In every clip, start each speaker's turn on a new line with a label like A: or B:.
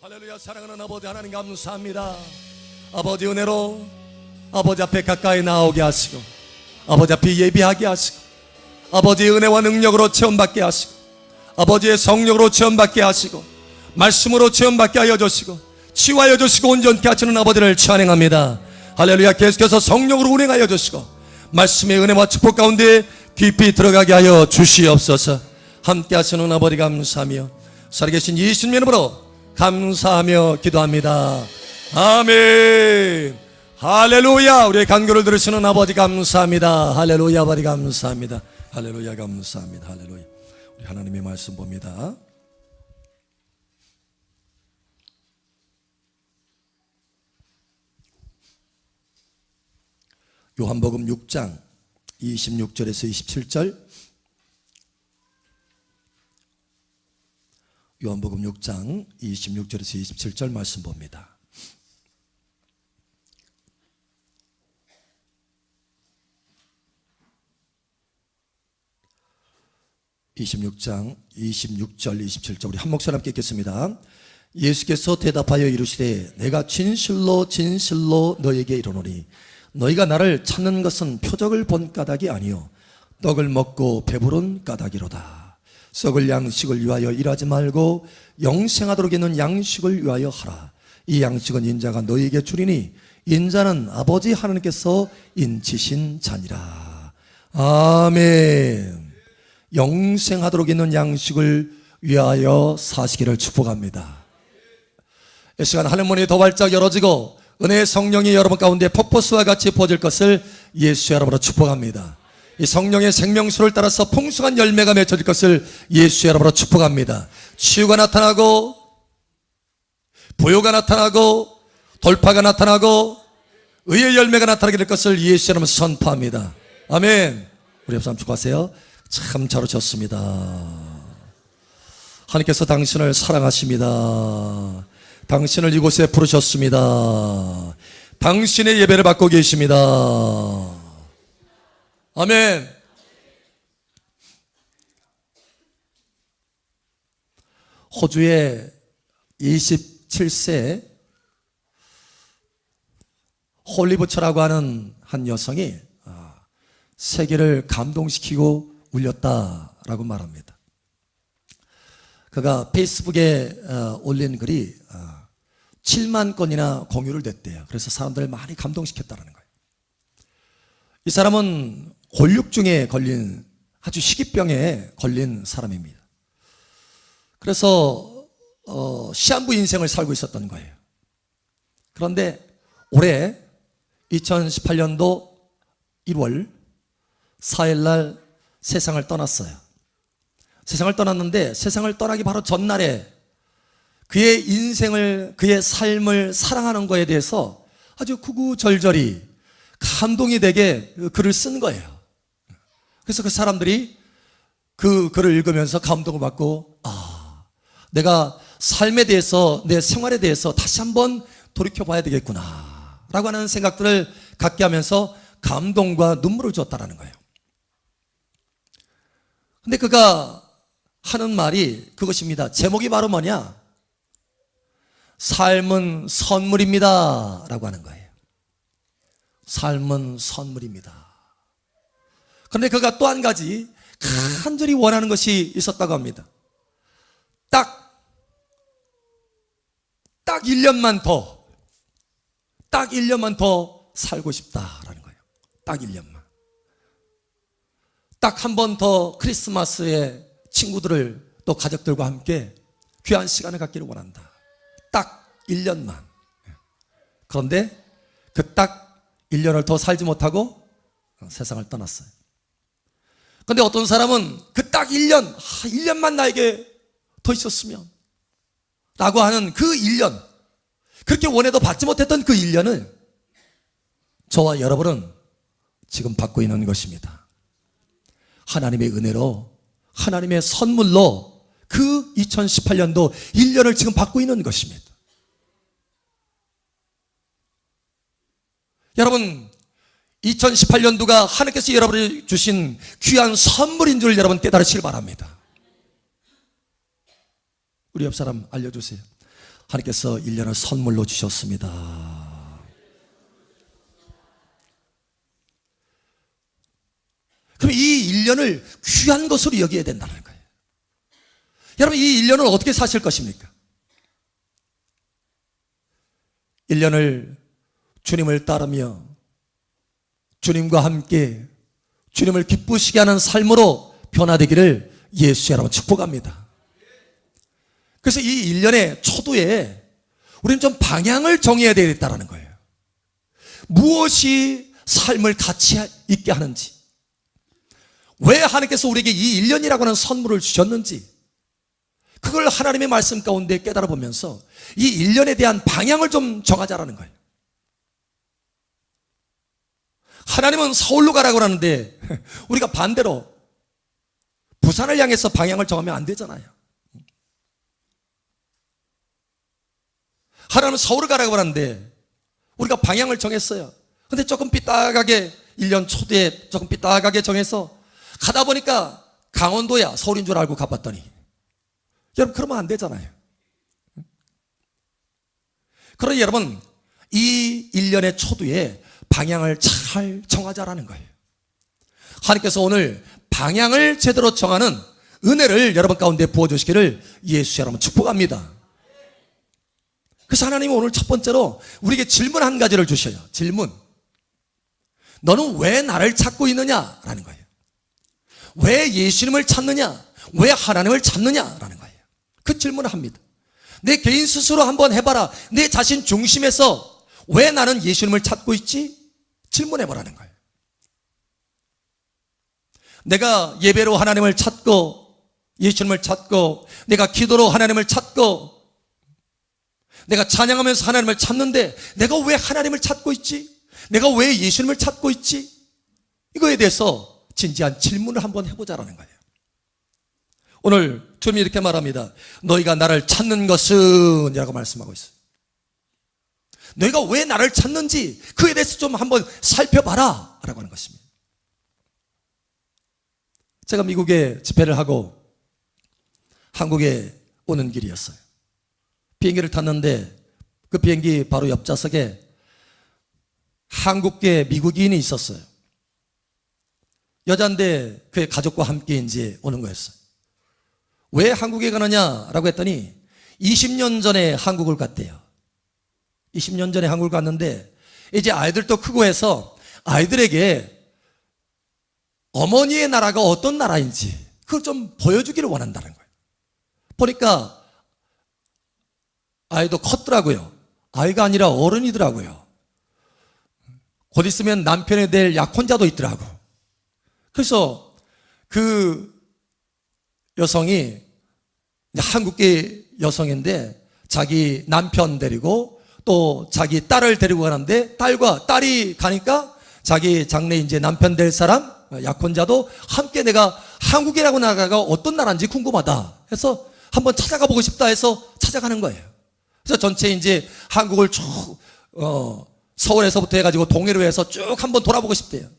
A: 할렐루야. 사랑하는 아버지 하나님 감사합니다. 아버지 은혜로 아버지 앞에 가까이 나오게 하시고 아버지 앞에 예비하게 하시고 아버지의 은혜와 능력으로 체험받게 하시고 아버지의 성령으로 체험받게 하시고 말씀으로 체험받게 하여 주시고 치유하여 주시고 온전케 하시는 아버지를 찬양합니다. 할렐루야. 계속해서 성령으로 운행하여 주시고 말씀의 은혜와 축복 가운데 깊이 들어가게 하여 주시옵소서. 함께 하시는 아버지 감사하며 살아계신 예수님 이름으로 감사하며 기도합니다. 아멘. 할렐루야. 우리의 간구를 들으시는 아버지 감사합니다. 할렐루야. 아버지 감사합니다. 할렐루야. 감사합니다. 할렐루야. 우리 하나님의 말씀 봅니다. 요한복음 6장 26절에서 27절. 요한복음 6장 26절에서 27절 말씀 봅니다. (26장) 26절 27절 우리 한 목소리 함께 읽겠습니다. 예수께서 대답하여 이르시되 내가 진실로 진실로 너에게 이르노니 너희가 나를 찾는 것은 표적을 본 까닭이 아니요 떡을 먹고 배부른 까닭이로다. 썩을 양식을 위하여 일하지 말고 영생하도록 있는 양식을 위하여 하라. 이 양식은 인자가 너희에게 주리니 인자는 아버지 하나님께서 인치신 자니라. 아멘. 영생하도록 있는 양식을 위하여 사시기를 축복합니다. 이 시간 하늘문이 더 활짝 열어지고 은혜의 성령이 여러분 가운데 폭포수와 같이 부어질 것을 예수 여러분으로 축복합니다. 이 성령의 생명수를 따라서 풍성한 열매가 맺혀질 것을 예수 여러분으로 축복합니다. 치유가 나타나고 부요가 나타나고 돌파가 나타나고 의의 열매가 나타나게 될 것을 예수 여러분 선포합니다. 아멘. 우리 옆 사람 축복하세요. 참 잘 오셨습니다. 하나님께서 당신을 사랑하십니다. 당신을 이곳에 부르셨습니다. 당신의 예배를 받고 계십니다. 아멘. 호주의 27세 홀리부처라고 하는 한 여성이 세계를 감동시키고 울렸다라고 말합니다. 그가 페이스북에 올린 글이 7만 건이나 공유를 됐대요. 그래서 사람들을 많이 감동시켰다는 거예요. 이 사람은 골육증에 걸린 아주 희귀병에 걸린 사람입니다. 그래서 시한부 인생을 살고 있었던 거예요. 그런데 올해 2018년도 1월 4일 날 세상을 떠났어요. 세상을 떠났는데 세상을 떠나기 바로 전날에 그의 인생을, 그의 삶을 사랑하는 거에 대해서 아주 구구절절히 감동이 되게 글을 쓴 거예요. 그래서 그 사람들이 그 글을 읽으면서 감동을 받고 내가 삶에 대해서 내 생활에 대해서 다시 한번 돌이켜봐야 되겠구나 라고 하는 생각들을 갖게 하면서 감동과 눈물을 줬다라는 거예요. 근데 그가 하는 말이 그것입니다. 제목이 바로 뭐냐? 삶은 선물입니다 라고 하는 거예요. 삶은 선물입니다. 그런데 그가 또 한 가지 간절히 원하는 것이 있었다고 합니다. 딱 1년만 더 살고 싶다라는 거예요. 딱 1년만. 딱 한 번 더 크리스마스에 친구들을 또 가족들과 함께 귀한 시간을 갖기를 원한다. 딱 1년만. 그런데 그 딱 1년을 더 살지 못하고 세상을 떠났어요. 그런데 어떤 사람은 그 딱 1년만 나에게 더 있었으면 라고 하는 그 1년, 그렇게 원해도 받지 못했던 그 1년을 저와 여러분은 지금 받고 있는 것입니다. 하나님의 은혜로, 하나님의 선물로 그 2018년도 1년을 지금 받고 있는 것입니다. 여러분, 2018년도가 하나님께서 여러분에게 주신 귀한 선물인 줄 여러분 깨달으시길 바랍니다. 우리 옆 사람 알려주세요. 하나님께서 1년을 선물로 주셨습니다. 그럼 이 1년을 귀한 것으로 여겨야 된다는 거예요. 여러분, 이 1년을 어떻게 사실 것입니까? 1년을 주님을 따르며 주님과 함께 주님을 기쁘시게 하는 삶으로 변화되기를 예수 여러분 축복합니다. 그래서 이 1년의 초두에 우리는 좀 방향을 정해야 되겠다는 거예요. 무엇이 삶을 가치 있게 하는지, 왜 하나님께서 우리에게 이 1년이라고 하는 선물을 주셨는지, 그걸 하나님의 말씀 가운데 깨달아 보면서 이 1년에 대한 방향을 좀 정하자라는 거예요. 하나님은 서울로 가라고 하는데 우리가 반대로 부산을 향해서 방향을 정하면 안 되잖아요. 하나님은 서울을 가라고 하는데 우리가 방향을 정했어요. 근데 조금 삐딱하게 1년 초대에 조금 삐딱하게 정해서 가다 보니까 강원도야 서울인 줄 알고 가봤더니, 여러분 그러면 안 되잖아요. 그러니 여러분 이 1년의 초두에 방향을 잘 정하자라는 거예요. 하나님께서 오늘 방향을 제대로 정하는 은혜를 여러분 가운데 부어주시기를 예수 여러분 축복합니다. 그래서 하나님은 오늘 첫 번째로 우리에게 질문 한 가지를 주셔요. 질문. 너는 왜 나를 찾고 있느냐라는 거예요. 왜 예수님을 찾느냐? 왜 하나님을 찾느냐라는 거예요. 그 질문을 합니다. 내 개인 스스로 한번 해봐라. 내 자신 중심에서 왜 나는 예수님을 찾고 있지? 질문해보라는 거예요. 내가 예배로 하나님을 찾고 예수님을 찾고 내가 기도로 하나님을 찾고 내가 찬양하면서 하나님을 찾는데 내가 왜 하나님을 찾고 있지? 내가 왜 예수님을 찾고 있지? 이거에 대해서 진지한 질문을 한번 해보자라는 거예요. 오늘 주님이 이렇게 말합니다. 너희가 나를 찾는 것은 이라고 말씀하고 있어요. 너희가 왜 나를 찾는지 그에 대해서 좀 한번 살펴봐라 라고 하는 것입니다. 제가 미국에 집회를 하고 한국에 오는 길이었어요. 비행기를 탔는데 그 비행기 바로 옆좌석에 한국계 미국인이 있었어요. 여자인데 그의 가족과 함께 이제 오는 거였어요. 왜 한국에 가느냐라고 했더니 20년 전에 한국을 갔대요. 20년 전에 한국을 갔는데 이제 아이들도 크고 해서 아이들에게 어머니의 나라가 어떤 나라인지 그걸 좀 보여주기를 원한다는 거예요. 보니까 아이도 컸더라고요. 아이가 아니라 어른이더라고요. 곧 있으면 남편이 될 약혼자도 있더라고. 그래서 그 여성이 한국계 여성인데 자기 남편 데리고 또 자기 딸을 데리고 가는데 딸과 딸이 가니까 자기 장래 이제 남편 될 사람 약혼자도 함께 내가 한국이라고 나라가 어떤 나라인지 궁금하다 해서 한번 찾아가 보고 싶다 해서 찾아가는 거예요. 그래서 전체 이제 한국을 쭉 서울에서부터 해가지고 동해로 해서 쭉 한번 돌아보고 싶대요.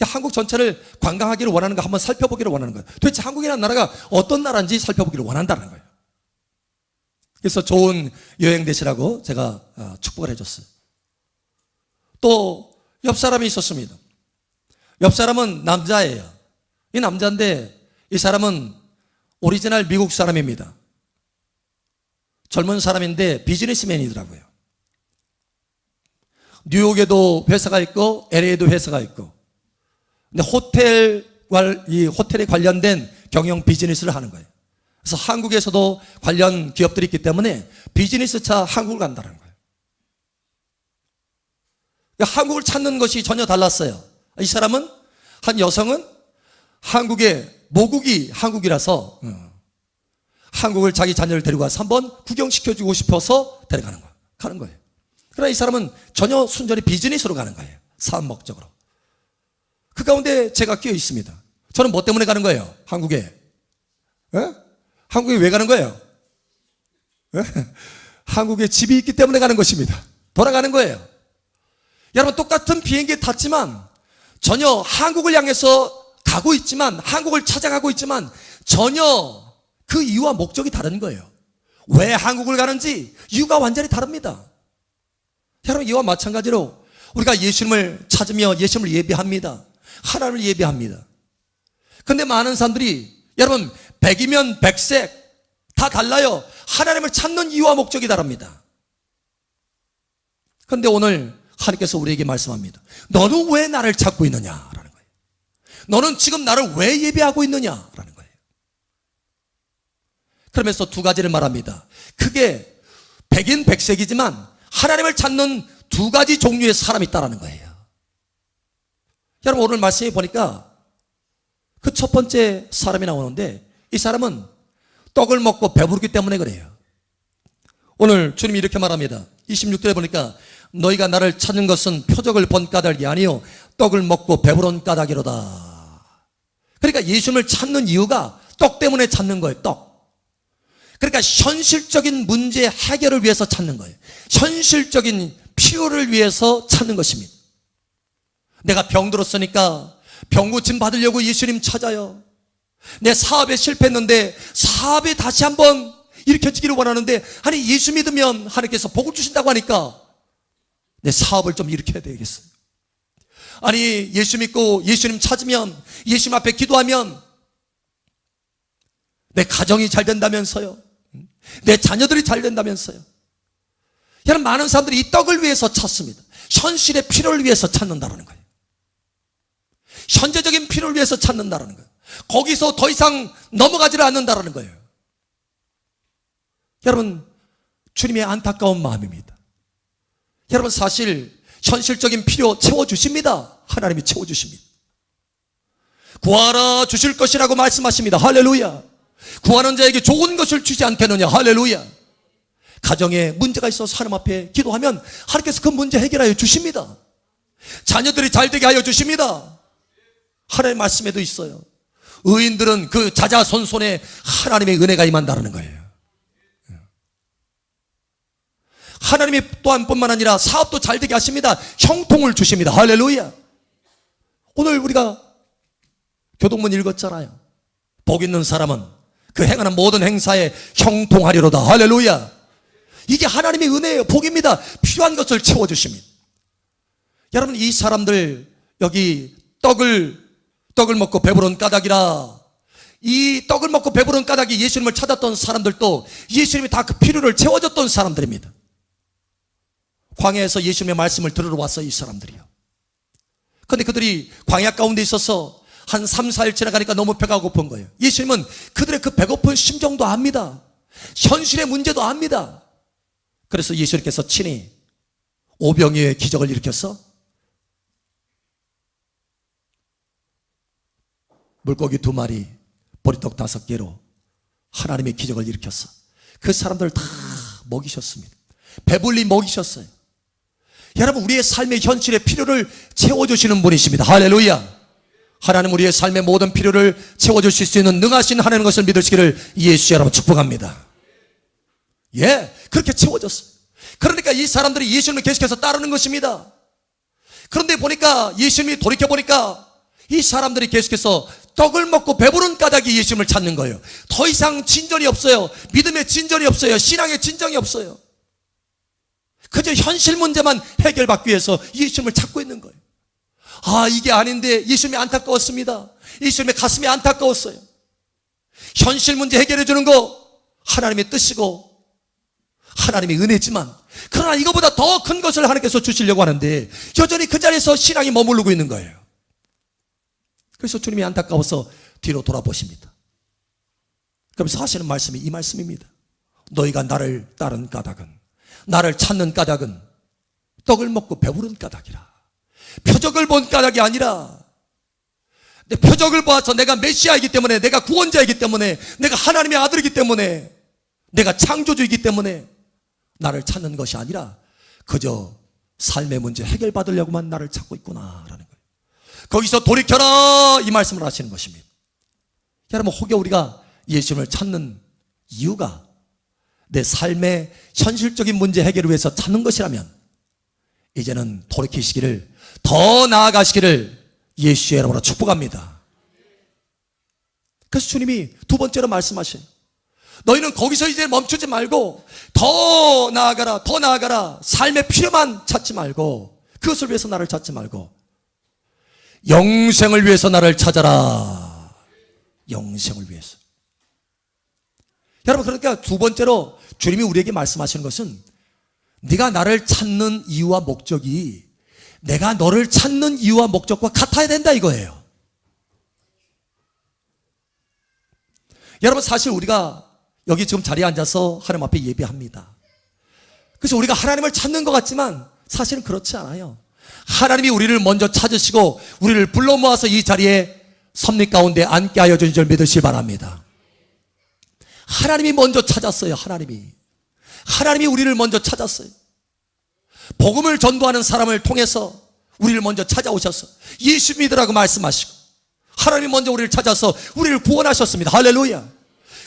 A: 한국 전체를 관광하기를 원하는 거, 한번 살펴보기를 원하는 거예요. 도대체 한국이라는 나라가 어떤 나라인지 살펴보기를 원한다는 거예요. 그래서 좋은 여행 되시라고 제가 축복을 해줬어요. 또 옆 사람이 있었습니다. 옆 사람은 남자예요. 이 남자인데 이 사람은 오리지널 미국 사람입니다. 젊은 사람인데 비즈니스맨이더라고요. 뉴욕에도 회사가 있고 LA에도 회사가 있고, 근데 호텔에 관련된 경영 비즈니스를 하는 거예요. 그래서 한국에서도 관련 기업들이 있기 때문에 비즈니스 차 한국을 간다는 거예요. 그러니까 한국을 찾는 것이 전혀 달랐어요. 이 사람은, 한 여성은 한국의 모국이 한국이라서 한국을 자기 자녀를 데리고 가서 한번 구경시켜주고 싶어서 데려가는 거예요. 가는 거예요. 그러나 이 사람은 전혀 순전히 비즈니스로 가는 거예요. 사업 목적으로. 그 가운데 제가 끼어 있습니다. 저는 뭐 때문에 가는 거예요? 한국에. 에? 한국에 왜 가는 거예요? 에? 한국에 집이 있기 때문에 가는 것입니다. 돌아가는 거예요. 여러분, 똑같은 비행기에 탔지만 전혀 한국을 향해서 가고 있지만, 한국을 찾아가고 있지만 전혀 그 이유와 목적이 다른 거예요. 왜 한국을 가는지 이유가 완전히 다릅니다. 여러분, 이와 마찬가지로 우리가 예수님을 찾으며 예수님을 예배합니다. 하나님을 예배합니다. 그런데 많은 사람들이, 여러분, 백이면 백색 다 달라요. 하나님을 찾는 이유와 목적이 다릅니다. 그런데 오늘 하나님께서 우리에게 말씀합니다. 너는 왜 나를 찾고 있느냐라는 거예요. 너는 지금 나를 왜 예배하고 있느냐라는 거예요. 그러면서 두 가지를 말합니다. 크게 백인 백색이지만 하나님을 찾는 두 가지 종류의 사람이 있다는 거예요. 여러분, 오늘 말씀해 보니까 그 첫 번째 사람이 나오는데, 이 사람은 떡을 먹고 배부르기 때문에 그래요. 오늘 주님이 이렇게 말합니다. 26절에 보니까 너희가 나를 찾는 것은 표적을 본 까닭이 아니요 떡을 먹고 배부른 까닭이로다. 그러니까 예수님을 찾는 이유가 떡 때문에 찾는 거예요. 떡. 그러니까 현실적인 문제 해결을 위해서 찾는 거예요. 현실적인 필요를 위해서 찾는 것입니다. 내가 병들었으니까 병 고침 받으려고 예수님 찾아요. 내 사업에 실패했는데 사업에 다시 한번 일으켜지기를 원하는데, 아니 예수 믿으면 하나님께서 복을 주신다고 하니까 내 사업을 좀 일으켜야 되겠어요. 아니 예수 믿고 예수님 찾으면, 예수님 앞에 기도하면 내 가정이 잘 된다면서요. 내 자녀들이 잘 된다면서요. 여러분, 많은 사람들이 이 떡을 위해서 찾습니다. 현실의 필요를 위해서 찾는다는 거예요. 현재적인 필요를 위해서 찾는다는 거예요. 거기서 더 이상 넘어가지를 않는다는 거예요. 여러분, 주님의 안타까운 마음입니다. 여러분, 사실 현실적인 필요 채워주십니다. 하나님이 채워주십니다. 구하라 주실 것이라고 말씀하십니다. 할렐루야. 구하는 자에게 좋은 것을 주지 않겠느냐. 할렐루야. 가정에 문제가 있어서 하나님 앞에 기도하면 하나님께서 그 문제 해결하여 주십니다. 자녀들이 잘 되게 하여 주십니다. 하나님의 말씀에도 있어요. 의인들은 그 자자손손에 하나님의 은혜가 임한다는 거예요. 하나님이 또한 뿐만 아니라 사업도 잘 되게 하십니다. 형통을 주십니다. 할렐루야. 오늘 우리가 교동문 읽었잖아요. 복 있는 사람은 그 행하는 모든 행사에 형통하리로다. 할렐루야. 이게 하나님의 은혜예요. 복입니다. 필요한 것을 채워주십니다. 여러분, 이 사람들 여기 떡을 먹고 배부른 까닭이라, 이 떡을 먹고 배부른 까닭이 예수님을 찾았던 사람들도 예수님이 다 그 필요를 채워줬던 사람들입니다. 광야에서 예수님의 말씀을 들으러 왔어요, 이 사람들이요. 그런데 그들이 광야 가운데 있어서 한 3, 4일 지나가니까 너무 배가 고픈 거예요. 예수님은 그들의 그 배고픈 심정도 압니다. 현실의 문제도 압니다. 그래서 예수님께서 친히 오병이어의 기적을 일으켜서 물고기 2마리, 보리떡 5개로 하나님의 기적을 일으켰어. 그 사람들 다 먹이셨습니다. 배불리 먹이셨어요. 여러분, 우리의 삶의 현실의 필요를 채워주시는 분이십니다. 할렐루야. 하나님 우리의 삶의 모든 필요를 채워주실 수 있는 능하신 하나님 것을 믿으시기를 예수 여러분 축복합니다. 예, 그렇게 채워졌어요. 그러니까 이 사람들이 예수님을 계속해서 따르는 것입니다. 그런데 보니까 예수님이 돌이켜보니까 이 사람들이 계속해서 떡을 먹고 배부른 까닭이 예수님을 찾는 거예요. 더 이상 진전이 없어요. 믿음의 진전이 없어요. 신앙의 진정이 없어요. 그저 현실 문제만 해결받기 위해서 예수님을 찾고 있는 거예요. 아, 이게 아닌데 예수님이 안타까웠습니다. 예수님의 가슴이 안타까웠어요. 현실 문제 해결해 주는 거 하나님의 뜻이고 하나님의 은혜지만, 그러나 이거보다 더 큰 것을 하나님께서 주시려고 하는데 여전히 그 자리에서 신앙이 머무르고 있는 거예요. 그래서 주님이 안타까워서 뒤로 돌아보십니다. 그러면서 하시는 말씀이 이 말씀입니다. 너희가 나를 따른 까닭은, 나를 찾는 까닭은 떡을 먹고 배부른 까닭이라. 표적을 본 까닭이 아니라, 내 표적을 보아서 내가 메시아이기 때문에, 내가 구원자이기 때문에, 내가 하나님의 아들이기 때문에, 내가 창조주이기 때문에 나를 찾는 것이 아니라 그저 삶의 문제 해결받으려고만 나를 찾고 있구나라는 거예요. 거기서 돌이켜라, 이 말씀을 하시는 것입니다. 여러분, 혹여 우리가 예수님을 찾는 이유가 내 삶의 현실적인 문제 해결을 위해서 찾는 것이라면 이제는 돌이키시기를, 더 나아가시기를 예수의 이름으로 축복합니다. 그래서 주님이 두 번째로 말씀하셔요. 너희는 거기서 이제 멈추지 말고 더 나아가라, 더 나아가라. 삶의 필요만 찾지 말고, 그것을 위해서 나를 찾지 말고 영생을 위해서 나를 찾아라. 영생을 위해서. 여러분, 그러니까 두 번째로 주님이 우리에게 말씀하시는 것은 네가 나를 찾는 이유와 목적이 내가 너를 찾는 이유와 목적과 같아야 된다 이거예요. 여러분, 사실 우리가 여기 지금 자리에 앉아서 하나님 앞에 예배합니다. 그래서 우리가 하나님을 찾는 것 같지만 사실은 그렇지 않아요. 하나님이 우리를 먼저 찾으시고 우리를 불러 모아서 이 자리에 섭리 가운데 앉게 하여 주신 줄 믿으시기 바랍니다. 하나님이 먼저 찾았어요. 하나님이 우리를 먼저 찾았어요. 복음을 전도하는 사람을 통해서 우리를 먼저 찾아오셔서 예수 믿으라고 말씀하시고 하나님이 먼저 우리를 찾아서 우리를 구원하셨습니다. 할렐루야.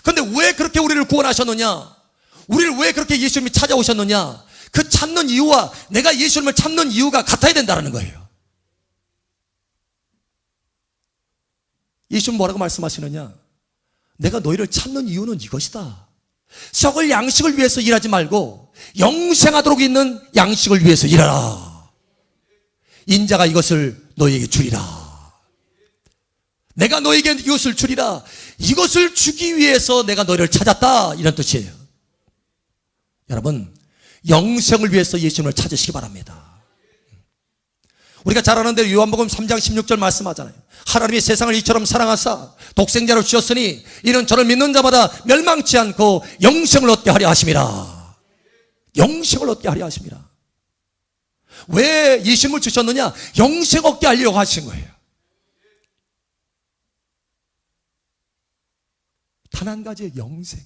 A: 그런데 왜 그렇게 우리를 구원하셨느냐? 우리를 왜 그렇게 예수님이 찾아오셨느냐? 그 찾는 이유와 내가 예수님을 찾는 이유가 같아야 된다는 거예요. 예수님 뭐라고 말씀하시느냐? 내가 너희를 찾는 이유는 이것이다. 썩을 양식을 위해서 일하지 말고 영생하도록 있는 양식을 위해서 일하라. 인자가 이것을 너희에게 주리라. 내가 너에게 이것을 주리라. 이것을 주기 위해서 내가 너희를 찾았다, 이런 뜻이에요. 여러분, 영생을 위해서 예수님을 찾으시기 바랍니다. 우리가 잘 아는 대로 요한복음 3장 16절 말씀하잖아요. 하나님이 세상을 이처럼 사랑하사 독생자를 주셨으니 이는 저를 믿는 자마다 멸망치 않고 영생을 얻게 하려 하심이라. 영생을 얻게 하려 하심이라. 왜 예수님을 주셨느냐? 영생 얻게 하려고 하신 거예요. 단 한 가지의 영생.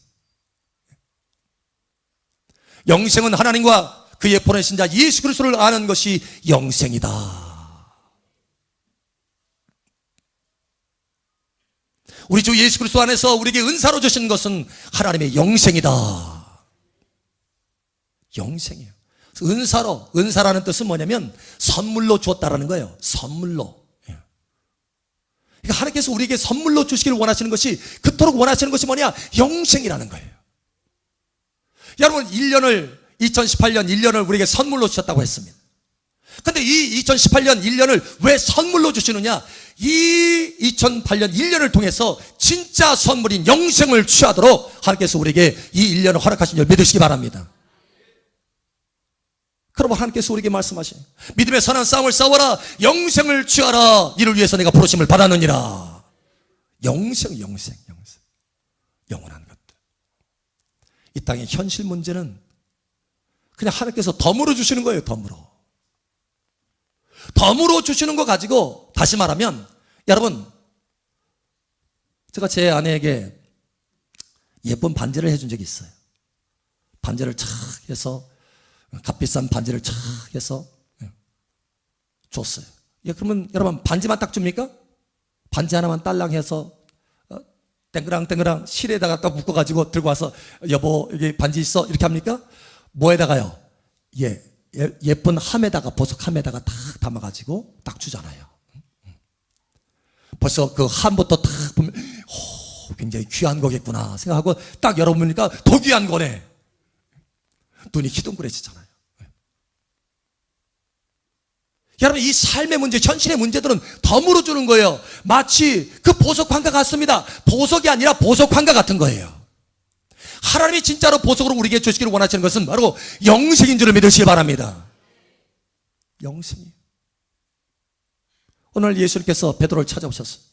A: 영생은 하나님과 그의 보내신 자 예수 그리스도를 아는 것이 영생이다. 우리 주 예수 그리스도 안에서 우리에게 은사로 주신 것은 하나님의 영생이다. 영생이에요. 은사라는 뜻은 뭐냐면 선물로 주었다라는 거예요. 선물로. 그러니까 하나님께서 우리에게 선물로 주시기를 원하시는 것이, 그토록 원하시는 것이 뭐냐? 영생이라는 거예요. 여러분, 2018년 1년을 우리에게 선물로 주셨다고 했습니다. 근데 이 2018년 1년을 왜 선물로 주시느냐? 이 2008년 1년을 통해서 진짜 선물인 영생을 취하도록 하나님께서 우리에게 이 1년을 허락하신 줄 믿으시기 바랍니다. 그러면 하나님께서 우리에게 말씀하셔요. 믿음의 선한 싸움을 싸워라. 영생을 취하라. 이를 위해서 내가 부르심을 받았느니라. 영생. 영원한 것들. 이 땅의 현실 문제는 그냥 하나님께서 덤으로 주시는 거예요. 덤으로 주시는 거 가지고, 다시 말하면 여러분, 제가 제 아내에게 예쁜 반지를 해준 적이 있어요. 반지를 착 해서, 값비싼 반지를 착 해서 줬어요. 그러면 여러분, 반지만 딱 줍니까? 반지 하나만 딸랑 해서 땡그랑 실에다가 딱 묶어가지고 들고 와서 여보 여기 반지 있어 이렇게 합니까? 뭐에다가요? 예쁜 함에다가, 보석함에다가 딱 담아가지고 딱 주잖아요. 벌써 그 함부터 딱 보면 굉장히 귀한 거겠구나 생각하고 딱 열어보니까 더 귀한 거네. 눈이 희둥그레지잖아요. 여러분, 이 삶의 문제, 현실의 문제들은 덤으로 주는 거예요. 마치 그 보석환과 같습니다. 보석이 아니라 보석환과 같은 거예요. 하나님이 진짜로 보석으로 우리에게 주시기를 원하시는 것은 바로 영생인 줄을 믿으시기 바랍니다. 영생이에요. 오늘 예수님께서 베드로를 찾아오셨어요.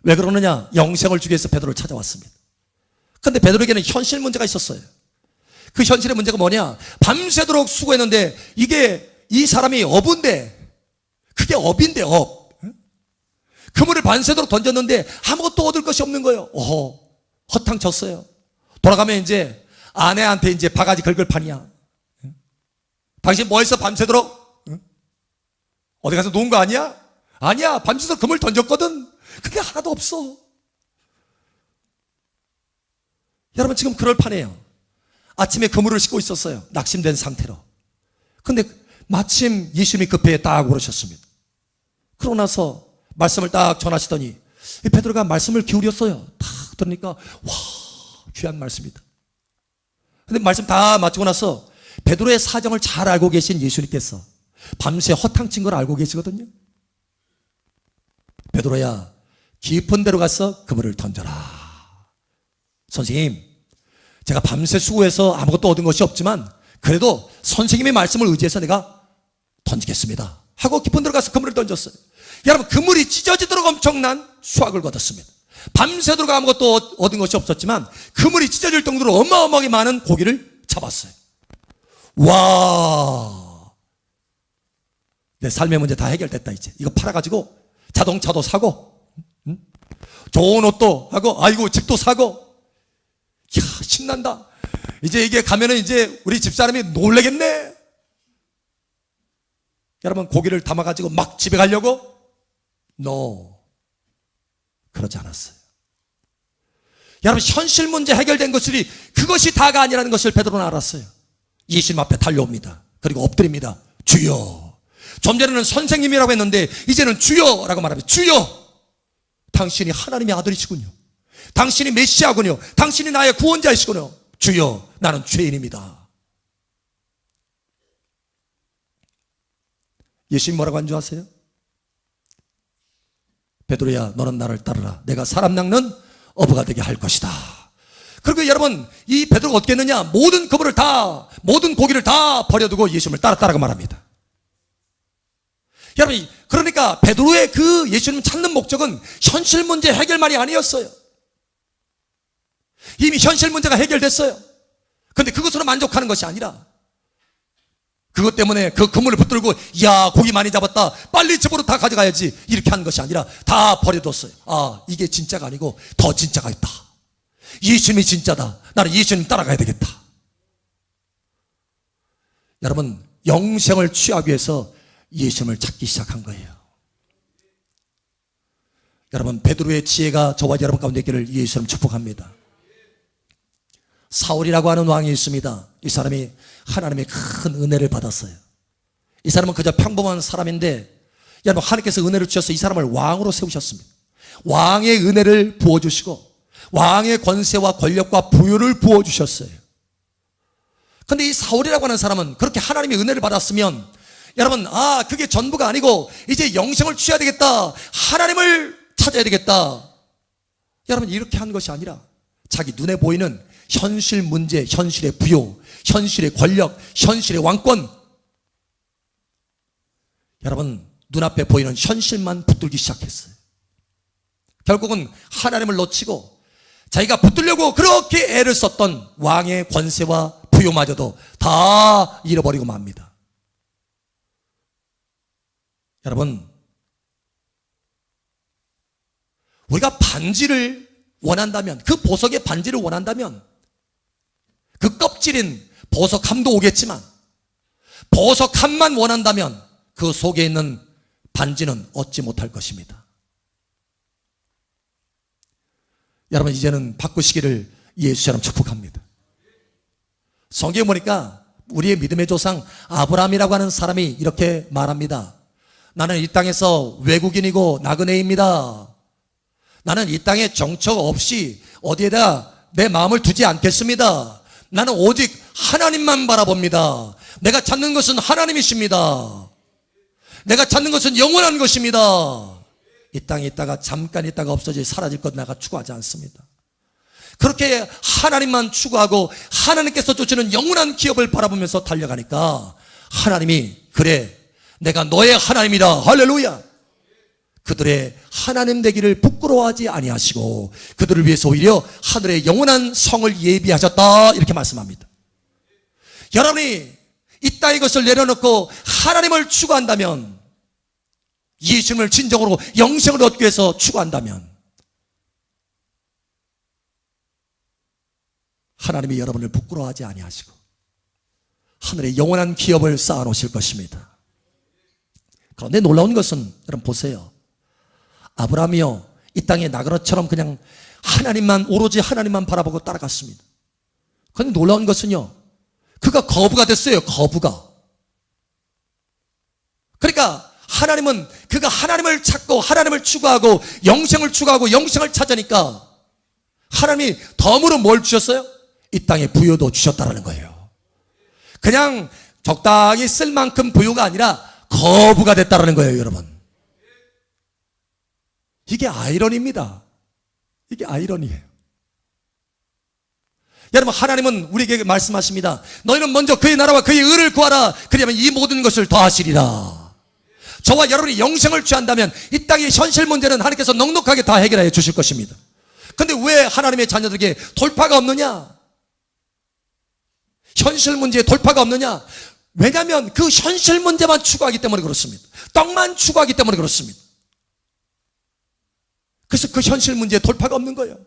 A: 왜 그러느냐? 영생을 주기 위해서 베드로를 찾아왔습니다. 그런데 베드로에게는 현실 문제가 있었어요. 그 현실의 문제가 뭐냐? 밤새도록 수고했는데 이게 이 사람이 어부인데, 그게 업인데 업. 그물을 밤새도록 던졌는데 아무것도 얻을 것이 없는 거예요. 허탕쳤어요. 돌아가면 이제 아내한테 이제 바가지 긁을 판이야. 당신 뭐 했어 밤새도록? 어디 가서 놓은 거 아니야? 아니야, 밤새도록 그물 던졌거든. 그게 하나도 없어. 여러분, 지금 그럴 판이에요. 아침에 그물을 싣고 있었어요. 낙심된 상태로. 근데 마침 예수님이 그 배에 딱 오르셨습니다. 그러고 나서 말씀을 딱 전하시더니 베드로가 말씀을 기울였어요. 딱 들으니까 와, 귀한 말씀입니다. 근데 말씀 다 마치고 나서 베드로의 사정을 잘 알고 계신 예수님께서 밤새 허탕친 걸 알고 계시거든요. 베드로야, 깊은 데로 가서 그물을 던져라. 선생님, 제가 밤새 수고해서 아무것도 얻은 것이 없지만 그래도 선생님의 말씀을 의지해서 내가 던지겠습니다 하고 깊은 데로 가서 그물을 던졌어요. 여러분, 그물이 찢어지도록 엄청난 수확을 거뒀습니다. 밤새도록 아무것도 얻은 것이 없었지만 그물이 찢어질 정도로 어마어마하게 많은 고기를 잡았어요. 와, 내 삶의 문제 다 해결됐다. 이제 이거 팔아가지고 자동차도 사고, 좋은 옷도 하고, 아이고 집도 사고, 이야, 신난다. 이제 이게 가면은 이제 우리 집사람이 놀래겠네. 여러분, 고기를 담아가지고 막 집에 가려고? No, 그러지 않았어요. 여러분, 현실 문제 해결된 것들이 그것이 다가 아니라는 것을 베드로는 알았어요. 예수님 앞에 달려옵니다. 그리고 엎드립니다. 주여. 좀 전에는 선생님이라고 했는데 이제는 주여라고 말합니다. 주여, 당신이 하나님의 아들이시군요. 당신이 메시아군요. 당신이 나의 구원자이시군요. 주여, 나는 죄인입니다. 예수님 뭐라고 한 줄 아세요? 베드로야, 너는 나를 따르라. 내가 사람 낚는 어부가 되게 할 것이다. 그리고 여러분, 이 베드로가 어떻게 했느냐? 모든 고기를 다 버려두고 예수님을 따랐다라고 말합니다. 여러분, 그러니까 베드로의 그 예수님 찾는 목적은 현실 문제 해결만이 아니었어요. 이미 현실 문제가 해결됐어요. 그런데 그것으로 만족하는 것이 아니라 그것 때문에 그 그물을 붙들고, 야, 고기 많이 잡았다, 빨리 집으로 다 가져가야지, 이렇게 하는 것이 아니라 다 버려뒀어요. 아, 이게 진짜가 아니고 더 진짜가 있다. 예수님이 진짜다. 나는 예수님 따라가야 되겠다. 여러분, 영생을 취하기 위해서 예수님을 찾기 시작한 거예요. 여러분, 베드로의 지혜가 저와 여러분 가운데 있기를 예수님 축복합니다. 사울이라고 하는 왕이 있습니다. 이 사람이 하나님의 큰 은혜를 받았어요. 이 사람은 그저 평범한 사람인데 여러분, 하나님께서 은혜를 주셔서 이 사람을 왕으로 세우셨습니다. 왕의 은혜를 부어주시고 왕의 권세와 권력과 부유를 부어주셨어요. 그런데 이 사울이라고 하는 사람은 그렇게 하나님의 은혜를 받았으면 여러분, 그게 전부가 아니고 이제 영생을 취해야 되겠다, 하나님을 찾아야 되겠다, 여러분, 이렇게 한 것이 아니라 자기 눈에 보이는 현실 문제, 현실의 부요, 현실의 권력, 현실의 왕권, 여러분, 눈앞에 보이는 현실만 붙들기 시작했어요. 결국은 하나님을 놓치고 자기가 붙들려고 그렇게 애를 썼던 왕의 권세와 부요마저도 다 잃어버리고 맙니다. 여러분, 우리가 반지를 원한다면, 그 보석의 반지를 원한다면 그 껍질인 보석함도 오겠지만 보석함만 원한다면 그 속에 있는 반지는 얻지 못할 것입니다. 여러분, 이제는 바꾸시기를 예수처럼 축복합니다. 성경에 보니까 우리의 믿음의 조상 아브라함이라고 하는 사람이 이렇게 말합니다. 나는 이 땅에서 외국인이고 나그네입니다. 나는 이 땅에 정처 없이 어디에다 내 마음을 두지 않겠습니다. 나는 오직 하나님만 바라봅니다. 내가 찾는 것은 하나님이십니다. 내가 찾는 것은 영원한 것입니다. 이 땅에 있다가 잠깐 있다가 없어져 사라질 것 내가 추구하지 않습니다. 그렇게 하나님만 추구하고 하나님께서 주시는 영원한 기업을 바라보면서 달려가니까 하나님이, 그래, 내가 너의 하나님이다, 할렐루야, 그들의 하나님 되기를 부끄러워하지 아니하시고 그들을 위해서 오히려 하늘의 영원한 성을 예비하셨다, 이렇게 말씀합니다. 여러분이 이 땅의 것을 내려놓고 하나님을 추구한다면, 예수님을 진정으로 영생을 얻기 위해서 추구한다면 하나님이 여러분을 부끄러워하지 아니하시고 하늘의 영원한 기업을 쌓아놓으실 것입니다. 그런데 놀라운 것은, 여러분 보세요. 아브라함이요, 이 땅에 나그네처럼 그냥 하나님만, 오로지 하나님만 바라보고 따라갔습니다. 그런데 놀라운 것은요, 그가 거부가 됐어요. 거부가. 그러니까 하나님은, 그가 하나님을 찾고 하나님을 추구하고 영생을 추구하고 영생을 찾으니까 하나님이 덤으로 뭘 주셨어요? 이 땅에 부여도 주셨다라는 거예요. 그냥 적당히 쓸 만큼 부여가 아니라 거부가 됐다라는 거예요, 여러분. 이게 아이러니입니다. 이게 아이러니예요. 여러분, 하나님은 우리에게 말씀하십니다. 너희는 먼저 그의 나라와 그의 의를 구하라. 그리하면 이 모든 것을 더하시리라. 저와 여러분이 영생을 취한다면 이 땅의 현실 문제는 하나님께서 넉넉하게 다 해결해 주실 것입니다. 근데 왜 하나님의 자녀들에게 돌파가 없느냐? 현실 문제에 돌파가 없느냐? 왜냐하면 그 현실 문제만 추구하기 때문에 그렇습니다. 떡만 추구하기 때문에 그렇습니다. 그래서 그 현실 문제에 돌파가 없는 거예요.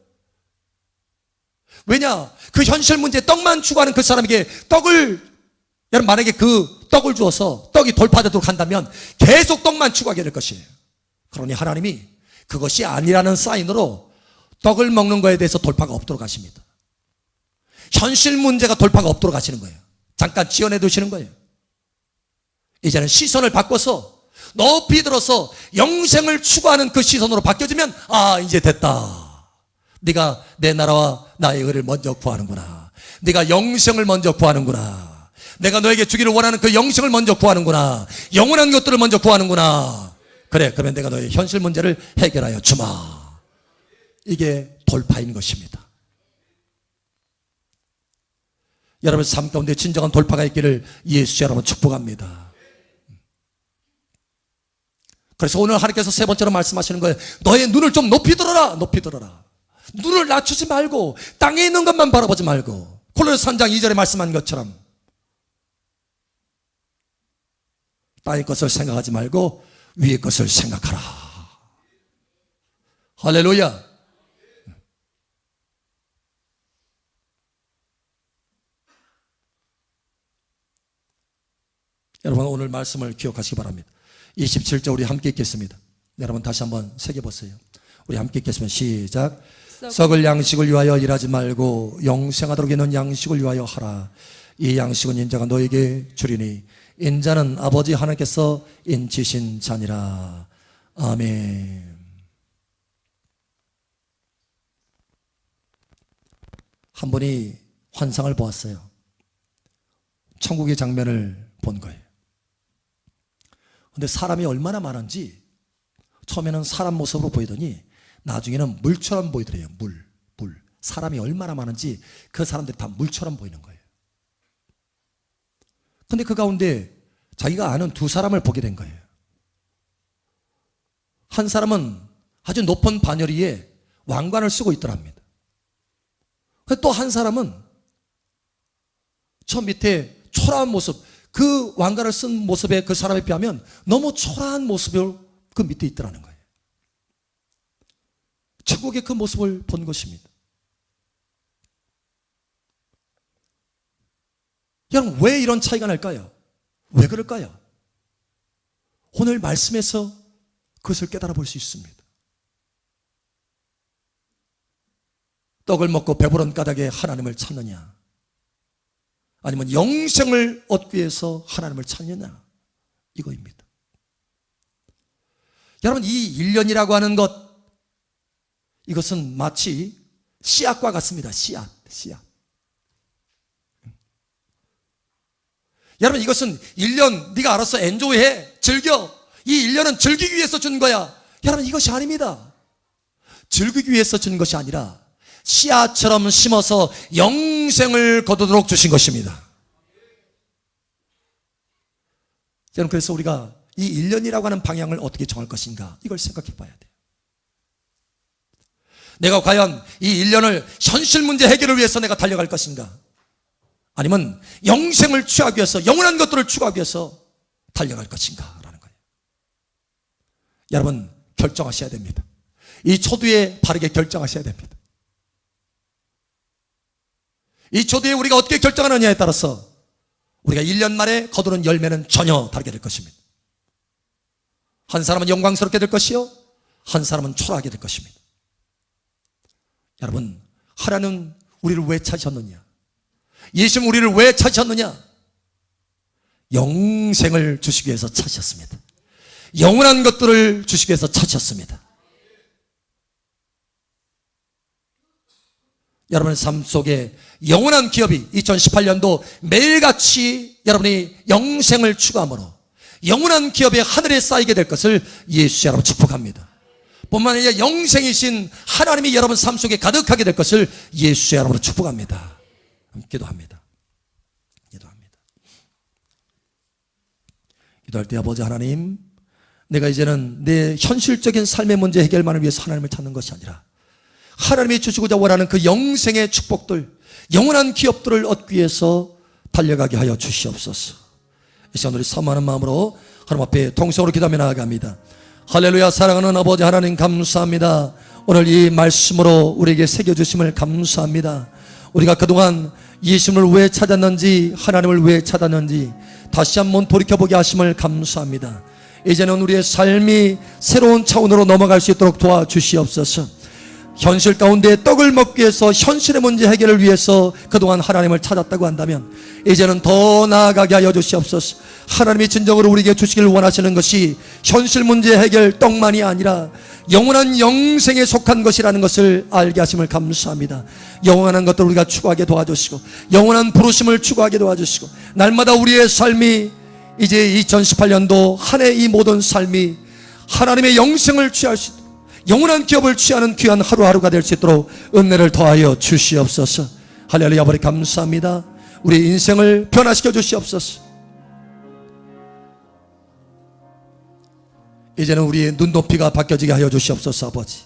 A: 왜냐? 그 현실 문제에 떡만 추구하는 그 사람에게 여러분, 만약에 그 떡을 주어서 떡이 돌파되도록 한다면 계속 떡만 추구하게 될 것이에요. 그러니 하나님이 그것이 아니라는 사인으로 떡을 먹는 거에 대해서 돌파가 없도록 하십니다. 현실 문제가 돌파가 없도록 하시는 거예요. 잠깐 지연해 두시는 거예요. 이제는 시선을 바꿔서 높이 들어서 영생을 추구하는 그 시선으로 바뀌어지면, 아, 이제 됐다. 네가 내 나라와 나의 의를 먼저 구하는구나. 네가 영생을 먼저 구하는구나. 내가 너에게 주기를 원하는 그 영생을 먼저 구하는구나. 영원한 것들을 먼저 구하는구나. 그래, 그러면 내가 너의 현실 문제를 해결하여 주마. 이게 돌파인 것입니다. 여러분 삶 가운데 진정한 돌파가 있기를 예수 여러분 축복합니다. 그래서 오늘 하나님께서 세 번째로 말씀하시는 거예요. 너의 눈을 좀 높이 들어라. 높이 들어라. 눈을 낮추지 말고 땅에 있는 것만 바라보지 말고, 골로새 3장 2절에 말씀한 것처럼 땅의 것을 생각하지 말고 위의 것을 생각하라. 할렐루야. 여러분 오늘 말씀을 기억하시기 바랍니다. 27절 우리 함께 읽겠습니다. 여러분 다시 한번 새겨보세요. 우리 함께 읽겠습니다. 시작. 썩을 양식을 위하여 일하지 말고 영생하도록 있는 양식을 위하여 하라. 이 양식은 인자가 너에게 주리니 인자는 아버지 하나님께서 인치신 자니라. 아멘. 한 분이 환상을 보았어요. 천국의 장면을 본 거예요. 근데 사람이 얼마나 많은지 처음에는 사람 모습으로 보이더니 나중에는 물처럼 보이더래요. 물. 사람이 얼마나 많은지 그 사람들이 다 물처럼 보이는 거예요. 근데 그 가운데 자기가 아는 두 사람을 보게 된 거예요. 한 사람은 아주 높은 반열 위에 왕관을 쓰고 있더랍니다. 또 한 사람은 저 밑에 초라한 모습, 그 왕관을 쓴 모습에 그 사람에 비하면 너무 초라한 모습을 그 밑에 있더라는 거예요. 천국의 그 모습을 본 것입니다. 여러분 왜 이런 차이가 날까요? 왜 그럴까요? 오늘 말씀에서 그것을 깨달아 볼 수 있습니다. 떡을 먹고 배부른 까닭에 하나님을 찾느냐, 아니면 영생을 얻기 위해서 하나님을 찾느냐, 이거입니다. 여러분 이 1년이라고 하는 것, 이것은 마치 씨앗과 같습니다. 씨앗. 여러분 이것은 1년 네가 알아서 엔조이해, 즐겨. 이 1년은 즐기기 위해서 준 거야. 여러분 이것이 아닙니다. 즐기기 위해서 준 것이 아니라 씨앗처럼 심어서 영생을 거두도록 주신 것입니다. 여러분 그래서 우리가 이 1년이라고 하는 방향을 어떻게 정할 것인가, 이걸 생각해 봐야 돼요. 내가 과연 이 1년을 현실 문제 해결을 위해서 내가 달려갈 것인가, 아니면 영생을 취하기 위해서, 영원한 것들을 추구하기 위해서 달려갈 것인가 라는 거예요. 여러분 결정하셔야 됩니다. 이 초두에 바르게 결정하셔야 됩니다. 이 초두에 우리가 어떻게 결정하느냐에 따라서 우리가 1년 만에 거두는 열매는 전혀 다르게 될 것입니다. 한 사람은 영광스럽게 될 것이요, 한 사람은 초라하게 될 것입니다. 여러분 하나님은 우리를 왜 찾으셨느냐, 예수님 우리를 왜 찾으셨느냐? 영생을 주시기 위해서 찾으셨습니다. 영원한 것들을 주시기 위해서 찾으셨습니다. 여러분의 삶 속에 영원한 기업이 2018년도 매일같이 여러분이 영생을 추구함으로 영원한 기업이 하늘에 쌓이게 될 것을 예수 여러분 축복합니다. 뿐만 아니라 영생이신 하나님이 여러분 삶 속에 가득하게 될 것을 예수 여러분으로 축복합니다. 기도합니다. 기도할 때 아버지 하나님, 내가 이제는 내 현실적인 삶의 문제 해결만을 위해서 하나님을 찾는 것이 아니라 하나님이 주시고자 원하는 그 영생의 축복들, 영원한 기업들을 얻기 위해서 달려가게 하여 주시옵소서. 이 시간 우리 사모하는 마음으로 하나님 앞에 통성으로 기도하며 나아갑니다. 할렐루야. 사랑하는 아버지 하나님 감사합니다. 오늘 이 말씀으로 우리에게 새겨주심을 감사합니다. 우리가 그동안 예수님을 왜 찾았는지, 하나님을 왜 찾았는지 다시 한번 돌이켜보게 하심을 감사합니다. 이제는 우리의 삶이 새로운 차원으로 넘어갈 수 있도록 도와주시옵소서. 현실 가운데 떡을 먹기 위해서 현실의 문제 해결을 위해서 그동안 하나님을 찾았다고 한다면 이제는 더 나아가게 하여 주시옵소서. 하나님이 진정으로 우리에게 주시길 원하시는 것이 현실 문제 해결 떡만이 아니라 영원한 영생에 속한 것이라는 것을 알게 하심을 감사합니다. 영원한 것들을 우리가 추구하게 도와주시고 영원한 부르심을 추구하게 도와주시고 날마다 우리의 삶이 이제 2018년도 한 해 이 모든 삶이 하나님의 영생을 취할 수 있도록 영원한 기업을 취하는 귀한 하루하루가 될 수 있도록 은혜를 더하여 주시옵소서. 할렐루야. 아버지 감사합니다. 우리 인생을 변화시켜 주시옵소서. 이제는 우리의 눈높이가 바뀌어지게 하여 주시옵소서. 아버지,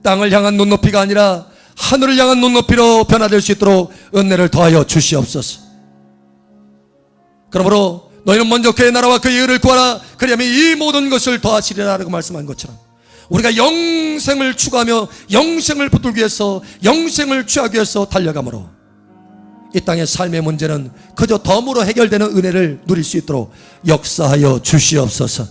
A: 땅을 향한 눈높이가 아니라 하늘을 향한 눈높이로 변화될 수 있도록 은혜를 더하여 주시옵소서. 그러므로 너희는 먼저 그의 나라와 그의 의를 구하라. 그리하면 이 모든 것을 더하시리라고 말씀한 것처럼 우리가 영생을 추구하며 영생을 붙들기 위해서 영생을 취하기 위해서 달려가므로 이 땅의 삶의 문제는 그저 덤으로 해결되는 은혜를 누릴 수 있도록 역사하여 주시옵소서.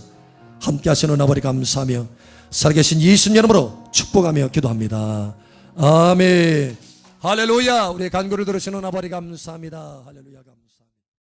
A: 함께 하시는 아버지 감사하며 살아계신 예수님 이름으로 축복하며 기도합니다. 아멘. 할렐루야. 우리의 간구를 들으시는 아버지 감사합니다. 할렐루야. 감사합니다.